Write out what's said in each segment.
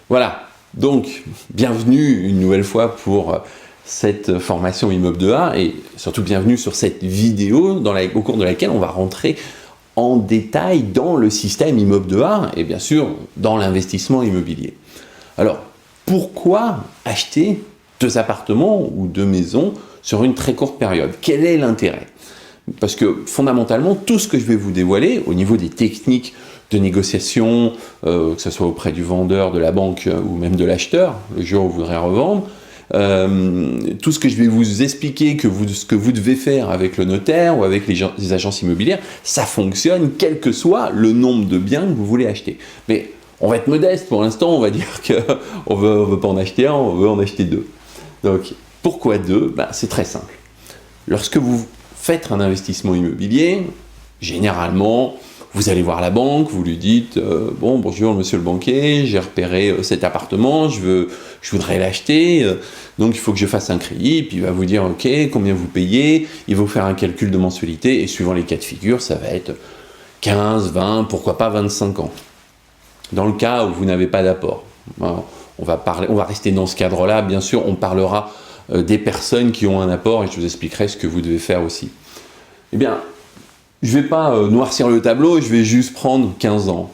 Voilà, donc bienvenue une nouvelle fois pour cette formation Immeuble 2A et surtout bienvenue sur cette vidéo au cours de laquelle on va rentrer en détail dans le système Immeuble 2A et bien sûr dans l'investissement immobilier. Alors, pourquoi acheter 2 appartements ou 2 maisons sur une très courte période? Quel est l'intérêt? Parce que fondamentalement, tout ce que je vais vous dévoiler au niveau des techniques de négociation, que ce soit auprès du vendeur, de la banque ou même de l'acheteur, le jour où vous voudrez revendre, tout ce que je vais vous expliquer, ce que vous devez faire avec le notaire ou avec les agences immobilières, ça fonctionne quel que soit le nombre de biens que vous voulez acheter. Mais on va être modeste pour l'instant, on va dire qu'on veut pas en acheter un, on veut en acheter 2. Donc, pourquoi 2? C'est très simple. Lorsque vous faites un investissement immobilier, généralement, vous allez voir la banque, vous lui dites « Bon, bonjour monsieur le banquier, j'ai repéré cet appartement, je voudrais l'acheter, donc il faut que je fasse un crédit. » Puis il va vous dire « Ok, combien vous payez ?» Il va vous faire un calcul de mensualité et suivant les cas de figure, ça va être 15, 20, pourquoi pas 25 ans. Dans le cas où vous n'avez pas d'apport, on va rester dans ce cadre-là. Bien sûr, on parlera des personnes qui ont un apport et je vous expliquerai ce que vous devez faire aussi. Eh bien, je ne vais pas noircir le tableau, je vais juste prendre 15 ans.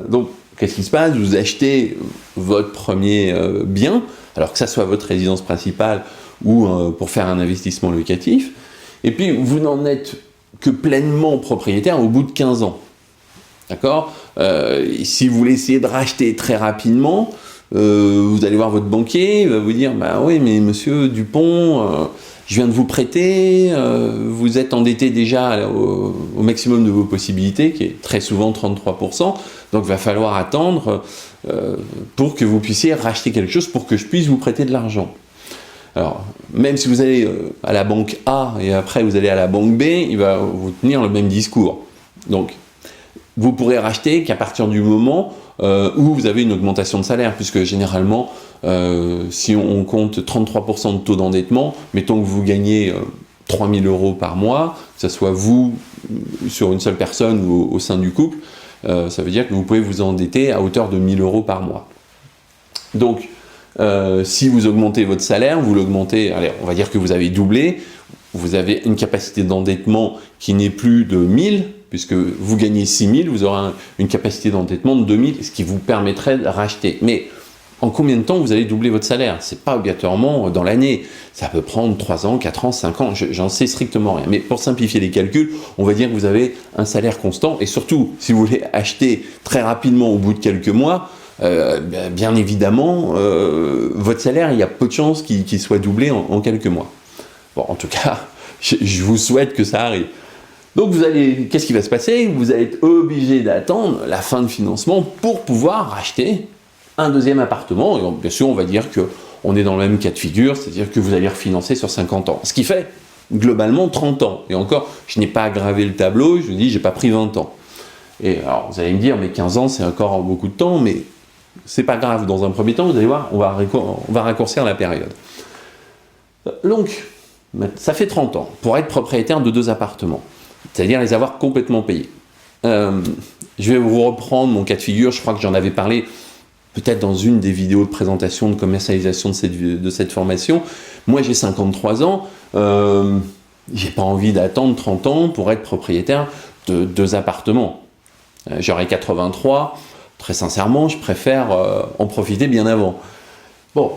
Donc, qu'est-ce qui se passe? Vous achetez votre premier bien, alors que ça soit votre résidence principale ou pour faire un investissement locatif, et puis vous n'en êtes que pleinement propriétaire au bout de 15 ans. D'accord? Si vous voulez essayer de racheter très rapidement, vous allez voir votre banquier, il va vous dire « Bah oui, mais monsieur Dupont, je viens de vous prêter, vous êtes endetté déjà au maximum de vos possibilités, qui est très souvent 33%, donc il va falloir attendre pour que vous puissiez racheter quelque chose pour que je puisse vous prêter de l'argent. » Alors, même si vous allez à la banque A et après vous allez à la banque B, il va vous tenir le même discours. Donc, vous pourrez racheter qu'à partir du moment où vous avez une augmentation de salaire, puisque généralement, si on compte 33% de taux d'endettement, mettons que vous gagnez 3 000 € par mois, que ce soit vous, sur une seule personne ou au sein du couple, ça veut dire que vous pouvez vous endetter à hauteur de 1 000 € par mois. Donc, si vous augmentez votre salaire, vous l'augmentez, allez, on va dire que vous avez doublé, vous avez une capacité d'endettement qui n'est plus de 1000, puisque vous gagnez 6 000, vous aurez une capacité d'endettement de 2 000, ce qui vous permettrait de racheter. Mais en combien de temps vous allez doubler votre salaire? Ce n'est pas obligatoirement dans l'année. Ça peut prendre 3 ans, 4 ans, 5 ans, j'en sais strictement rien. Mais pour simplifier les calculs, on va dire que vous avez un salaire constant. Et surtout, si vous voulez acheter très rapidement au bout de quelques mois, bien évidemment, votre salaire, il y a peu de chances qu'il soit doublé en quelques mois. Bon, en tout cas, je vous souhaite que ça arrive. Donc qu'est-ce qui va se passer? Vous allez être obligé d'attendre la fin de financement pour pouvoir racheter un deuxième appartement. Et bien sûr, on va dire qu'on est dans le même cas de figure, c'est-à-dire que vous allez refinancer sur 50 ans. Ce qui fait globalement 30 ans. Et encore, je n'ai pas aggravé le tableau, je vous dis, j'ai pas pris 20 ans. Et alors, vous allez me dire, mais 15 ans, c'est encore beaucoup de temps, mais c'est pas grave. Dans un premier temps, vous allez voir, on va raccourcir la période. Donc, ça fait 30 ans pour être propriétaire de 2 appartements. C'est-à-dire les avoir complètement payés. Je vais vous reprendre mon cas de figure, je crois que j'en avais parlé peut-être dans une des vidéos de présentation de commercialisation de cette formation. Moi j'ai 53 ans, j'ai pas envie d'attendre 30 ans pour être propriétaire de 2 appartements. J'aurai 83, très sincèrement, je préfère en profiter bien avant. Bon,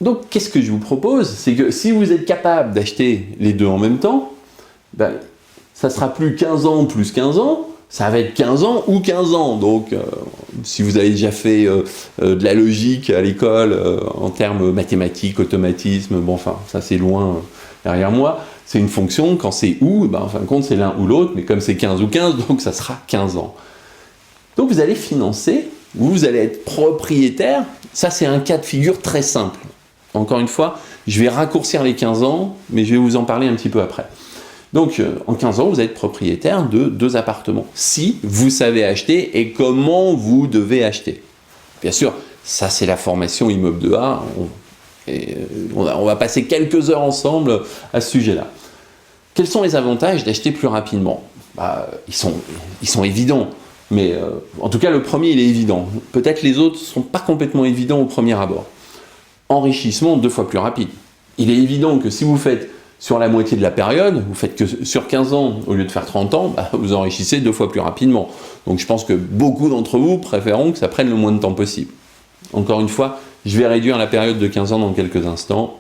donc qu'est-ce que je vous propose? C'est que si vous êtes capable d'acheter les 2 en même temps, ça sera plus 15 ans plus 15 ans, ça va être 15 ans ou 15 ans. Donc, si vous avez déjà fait de la logique à l'école en termes mathématiques, automatisme, bon, enfin, ça c'est loin derrière moi, c'est une fonction, quand c'est ou, en fin de compte, c'est l'un ou l'autre, mais comme c'est 15 ou 15, donc ça sera 15 ans. Donc, vous allez financer, vous allez être propriétaire, ça c'est un cas de figure très simple. Encore une fois, je vais raccourcir les 15 ans, mais je vais vous en parler un petit peu après. Donc, en 15 ans, vous êtes propriétaire de 2 appartements. Si vous savez acheter et comment vous devez acheter. Bien sûr, ça c'est la formation Immeuble 2A. On va passer quelques heures ensemble à ce sujet-là. Quels sont les avantages d'acheter plus rapidement? Ils sont évidents. Mais en tout cas, le premier, il est évident. Peut-être les autres ne sont pas complètement évidents au premier abord. Enrichissement 2 fois plus rapide. Il est évident que si vous faites sur la moitié de la période, vous faites que sur 15 ans au lieu de faire 30 ans, vous enrichissez 2 fois plus rapidement. Donc je pense que beaucoup d'entre vous préféreront que ça prenne le moins de temps possible. Encore une fois, je vais réduire la période de 15 ans dans quelques instants.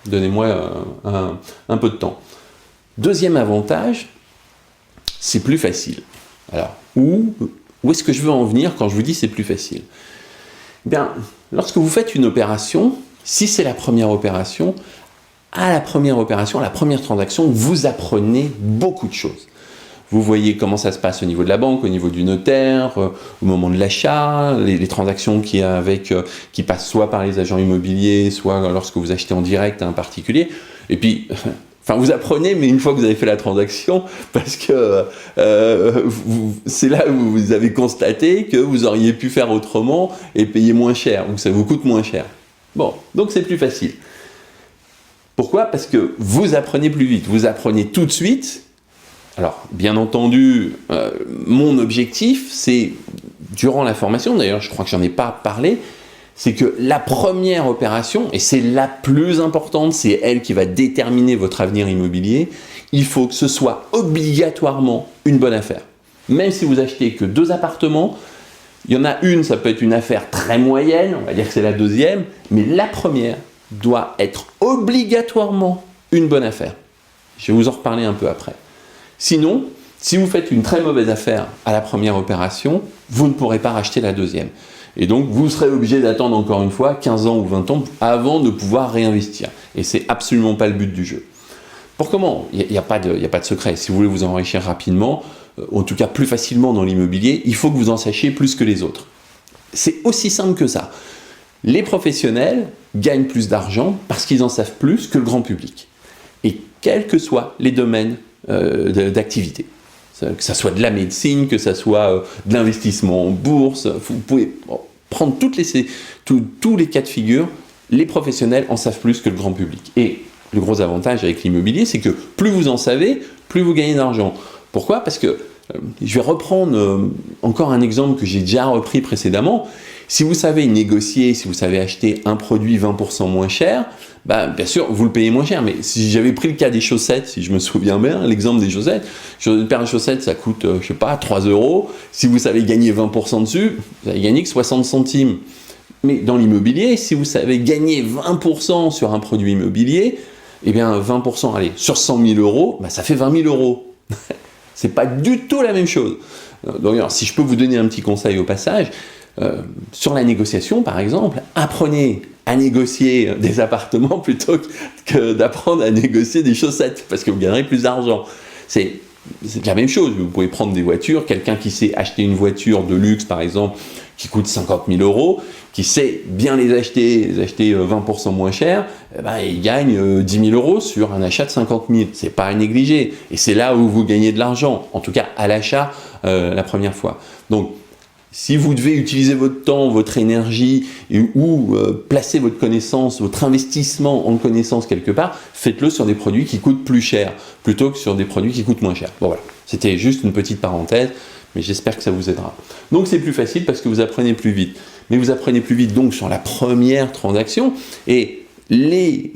Donnez-moi un peu de temps. Deuxième avantage, c'est plus facile. Alors, où est-ce que je veux en venir quand je vous dis c'est plus facile? Bien, lorsque vous faites une opération, si c'est la première opération, à la première transaction, vous apprenez beaucoup de choses. Vous voyez comment ça se passe au niveau de la banque, au niveau du notaire, au moment de l'achat, les transactions qui passent soit par les agents immobiliers, soit lorsque vous achetez en direct à un particulier. Et puis, enfin, vous apprenez, mais une fois que vous avez fait la transaction, parce que c'est là où vous avez constaté que vous auriez pu faire autrement et payer moins cher, ou que ça vous coûte moins cher. Bon, donc c'est plus facile. Pourquoi? Parce que vous apprenez plus vite, vous apprenez tout de suite. Alors, bien entendu, mon objectif, c'est, durant la formation, d'ailleurs je crois que j'en ai pas parlé, c'est que la première opération, et c'est la plus importante, c'est elle qui va déterminer votre avenir immobilier, il faut que ce soit obligatoirement une bonne affaire. Même si vous achetez que 2 appartements, il y en a une, ça peut être une affaire très moyenne, on va dire que c'est la deuxième, mais la première doit être obligatoirement une bonne affaire. Je vais vous en reparler un peu après. Sinon, si vous faites une très mauvaise affaire à la première opération, vous ne pourrez pas racheter la deuxième. Et donc, vous serez obligé d'attendre encore une fois 15 ans ou 20 ans avant de pouvoir réinvestir. Et c'est absolument pas le but du jeu. Pour comment? Il n'y a pas de secret. Si vous voulez vous enrichir rapidement, en tout cas plus facilement dans l'immobilier, il faut que vous en sachiez plus que les autres. C'est aussi simple que ça. Les professionnels gagnent plus d'argent parce qu'ils en savent plus que le grand public. Et quels que soient les domaines d'activité, que ça soit de la médecine, que ça soit de l'investissement en bourse, vous pouvez prendre tous les cas de figure, les professionnels en savent plus que le grand public. Et le gros avantage avec l'immobilier, c'est que plus vous en savez, plus vous gagnez d'argent. Pourquoi? Parce que, je vais reprendre encore un exemple que j'ai déjà repris précédemment. Si vous savez négocier, si vous savez acheter un produit 20% moins cher, bien sûr, vous le payez moins cher. Mais si j'avais pris le cas des chaussettes, si je me souviens bien, l'exemple des chaussettes, une paire de chaussettes, ça coûte, je sais pas, 3 €. Si vous savez gagner 20% dessus, vous allez gagner que 60 centimes. Mais dans l'immobilier, si vous savez gagner 20% sur un produit immobilier, eh bien 20%, allez, sur 100 000 €, ça fait 20 000 €. C'est pas du tout la même chose. Donc, alors, si je peux vous donner un petit conseil au passage, sur la négociation, par exemple, apprenez à négocier des appartements plutôt que d'apprendre à négocier des chaussettes, parce que vous gagnerez plus d'argent. C'est la même chose. Vous pouvez prendre des voitures, quelqu'un qui sait acheter une voiture de luxe, par exemple, qui coûte 50 000 €, qui sait bien les acheter 20% moins cher, il gagne 10 000 € sur un achat de 50 000. C'est pas à négliger. Et c'est là où vous gagnez de l'argent, en tout cas à l'achat la première fois. Donc, si vous devez utiliser votre temps, votre énergie, ou placer votre connaissance, votre investissement en connaissance quelque part, faites-le sur des produits qui coûtent plus cher, plutôt que sur des produits qui coûtent moins cher. Bon voilà, c'était juste une petite parenthèse, mais j'espère que ça vous aidera. Donc c'est plus facile parce que vous apprenez plus vite. Mais vous apprenez plus vite donc sur la première transaction, et les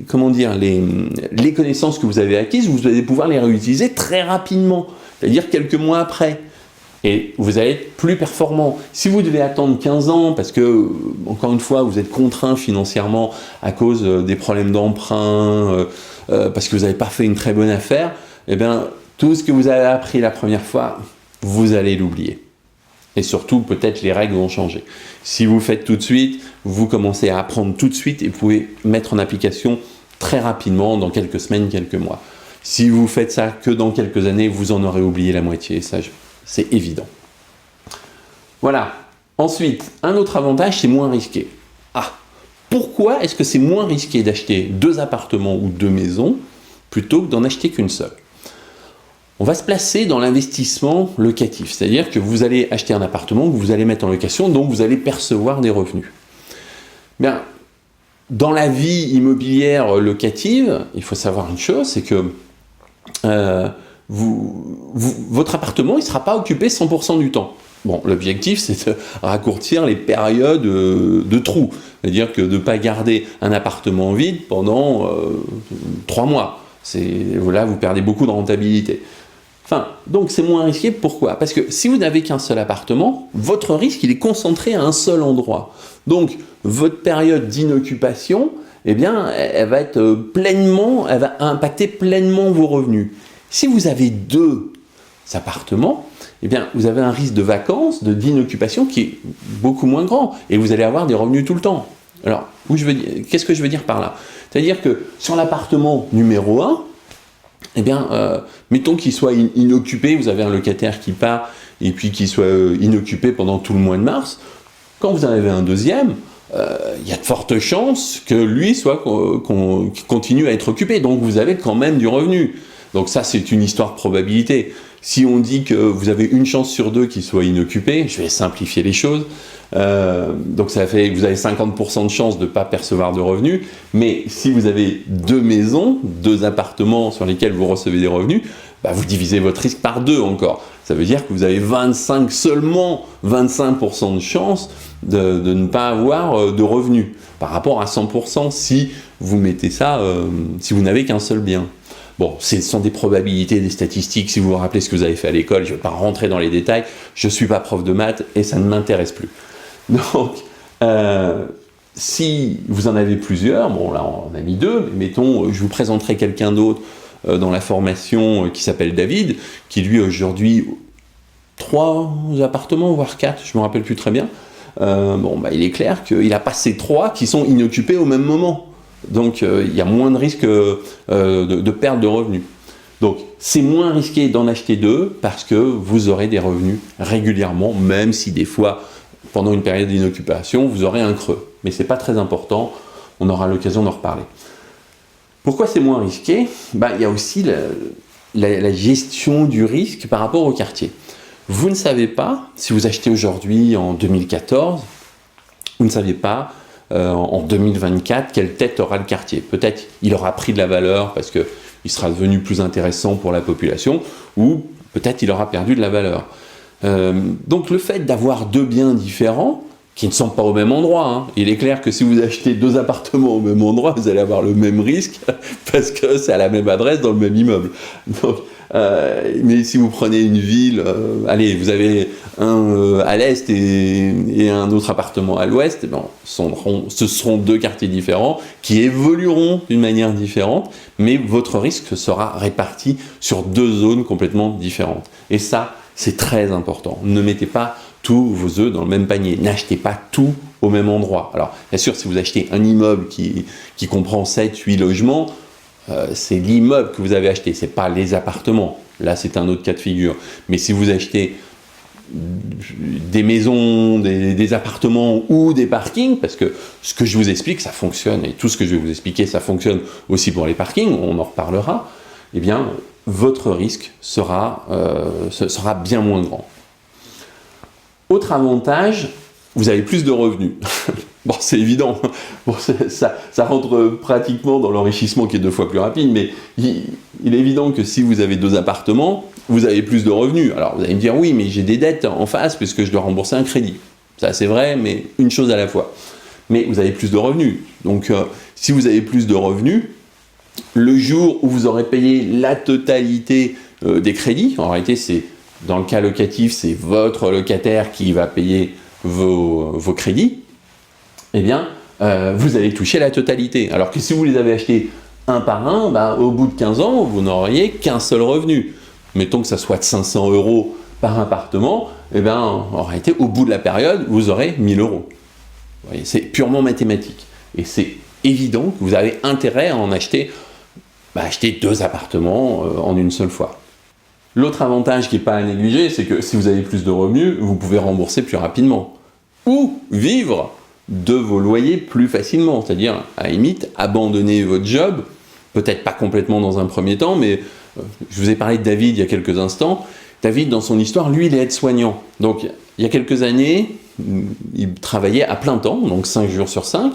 connaissances que vous avez acquises, vous allez pouvoir les réutiliser très rapidement, c'est-à-dire quelques mois après. Et vous allez être plus performant. Si vous devez attendre 15 ans, parce que, encore une fois, vous êtes contraint financièrement à cause des problèmes d'emprunt, parce que vous n'avez pas fait une très bonne affaire, eh bien, tout ce que vous avez appris la première fois, vous allez l'oublier. Et surtout, peut-être les règles vont changer. Si vous faites tout de suite, vous commencez à apprendre tout de suite et vous pouvez mettre en application très rapidement, dans quelques semaines, quelques mois. Si vous faites ça que dans quelques années, vous en aurez oublié la moitié. Ça, c'est évident. Voilà. Ensuite, un autre avantage, c'est moins risqué. Pourquoi est-ce que c'est moins risqué d'acheter 2 appartements ou 2 maisons plutôt que d'en acheter qu'une seule? On va se placer dans l'investissement locatif, c'est-à-dire que vous allez acheter un appartement que vous allez mettre en location, donc vous allez percevoir des revenus. Bien, dans la vie immobilière locative, il faut savoir une chose, c'est que votre appartement, il ne sera pas occupé 100% du temps. Bon, l'objectif, c'est de raccourcir les périodes de trous. C'est-à-dire que de ne pas garder un appartement vide pendant 3 mois. Là, vous perdez beaucoup de rentabilité. Enfin, donc c'est moins risqué. Pourquoi? Parce que si vous n'avez qu'un seul appartement, votre risque, il est concentré à un seul endroit. Donc, votre période d'inoccupation, eh bien, elle va impacter pleinement vos revenus. Si vous avez 2 appartements, eh bien, vous avez un risque de vacances, d'inoccupation qui est beaucoup moins grand. Et vous allez avoir des revenus tout le temps. Alors, qu'est-ce que je veux dire par là? C'est-à-dire que sur l'appartement numéro 1, eh bien, mettons qu'il soit inoccupé, vous avez un locataire qui part, et puis qu'il soit inoccupé pendant tout le mois de mars. Quand vous en avez un deuxième, il y a de fortes chances que lui continue à être occupé. Donc, vous avez quand même du revenu. Donc ça, c'est une histoire de probabilité. Si on dit que vous avez une chance sur 2 qu'il soit inoccupé, je vais simplifier les choses, donc ça fait que vous avez 50% de chance de ne pas percevoir de revenus, mais si vous avez 2 maisons, 2 appartements sur lesquels vous recevez des revenus, bah vous divisez votre risque par 2 encore. Ça veut dire que vous avez seulement 25% de chance de ne pas avoir de revenus, par rapport à 100% si vous mettez ça, si vous n'avez qu'un seul bien. Bon, ce sont des probabilités, des statistiques, si vous vous rappelez ce que vous avez fait à l'école, je ne vais pas rentrer dans les détails, je ne suis pas prof de maths et ça ne m'intéresse plus. Donc, si vous en avez plusieurs, bon là on a mis 2, mais mettons, je vous présenterai quelqu'un d'autre dans la formation qui s'appelle David, qui lui aujourd'hui 3 appartements, voire 4, je ne me rappelle plus très bien. Il est clair qu'il a passé 3 qui sont inoccupés au même moment. Donc, il y a moins de risques de perte de revenus. Donc, c'est moins risqué d'en acheter 2 parce que vous aurez des revenus régulièrement, même si des fois, pendant une période d'inoccupation, vous aurez un creux. Mais ce n'est pas très important, on aura l'occasion d'en reparler. Pourquoi c'est moins risqué? Il y a aussi la gestion du risque par rapport au quartier. Vous ne savez pas, si vous achetez aujourd'hui en 2014, vous ne savez pas en 2024, quelle tête aura le quartier. Peut-être il aura pris de la valeur parce qu'il sera devenu plus intéressant pour la population, ou peut-être il aura perdu de la valeur. Donc le fait d'avoir 2 biens différents, qui ne sont pas au même endroit, il est clair que si vous achetez 2 appartements au même endroit, vous allez avoir le même risque, parce que c'est à la même adresse dans le même immeuble. Donc, mais si vous prenez une ville, vous avez un à l'est et un autre appartement à l'ouest, ce seront 2 quartiers différents qui évolueront d'une manière différente, mais votre risque sera réparti sur 2 zones complètement différentes. Et ça, c'est très important. Ne mettez pas tous vos œufs dans le même panier. N'achetez pas tout au même endroit. Alors, bien sûr, si vous achetez un immeuble qui comprend 7-8 logements, c'est l'immeuble que vous avez acheté, ce n'est pas les appartements. Là, c'est un autre cas de figure. Mais si vous achetez des maisons, des appartements ou des parkings, parce que ce que je vous explique, ça fonctionne, et tout ce que je vais vous expliquer, ça fonctionne aussi pour les parkings, on en reparlera, eh bien, votre risque sera bien moins grand. Autre avantage, vous avez plus de revenus. Bon, c'est évident, ça rentre pratiquement dans l'enrichissement qui est 2 fois plus rapide, mais il est évident que si vous avez 2 appartements, vous avez plus de revenus. Alors vous allez me dire, oui, mais j'ai des dettes en face puisque je dois rembourser un crédit. Ça c'est vrai, mais une chose à la fois. Mais vous avez plus de revenus. Donc si vous avez plus de revenus, le jour où vous aurez payé la totalité des crédits, en réalité dans le cas locatif, c'est votre locataire qui va payer vos crédits, eh bien, vous allez toucher la totalité. Alors que si vous les avez achetés un par un, au bout de 15 ans, vous n'auriez qu'un seul revenu. Mettons que ça soit de 500 € par appartement, eh bien, en réalité, au bout de la période, vous aurez 1 000 €. Vous voyez, c'est purement mathématique. Et c'est évident que vous avez intérêt à en acheter 2 appartements en une seule fois. L'autre avantage qui n'est pas à négliger, c'est que si vous avez plus de revenus, vous pouvez rembourser plus rapidement. Ou vivre de vos loyers plus facilement. C'est-à-dire, à la limite, abandonner votre job, peut-être pas complètement dans un premier temps, mais je vous ai parlé de David il y a quelques instants. David, dans son histoire, lui, il est aide-soignant. Donc, il y a quelques années, il travaillait à plein temps, donc 5 jours sur 5,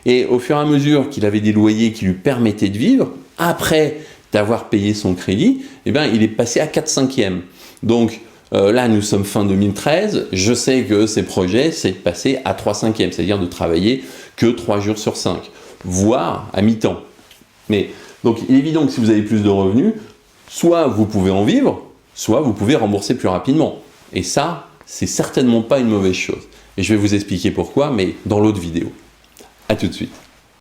et au fur et à mesure qu'il avait des loyers qui lui permettaient de vivre, après d'avoir payé son crédit, eh bien, il est passé à 4/5. Donc, Là, nous sommes fin 2013. Je sais que ces projets, c'est de passer à 3/5, c'est-à-dire de travailler que 3 jours sur 5, voire à mi-temps. Mais donc, il est évident que si vous avez plus de revenus, soit vous pouvez en vivre, soit vous pouvez rembourser plus rapidement. Et ça, c'est certainement pas une mauvaise chose. Et je vais vous expliquer pourquoi, mais dans l'autre vidéo. À tout de suite.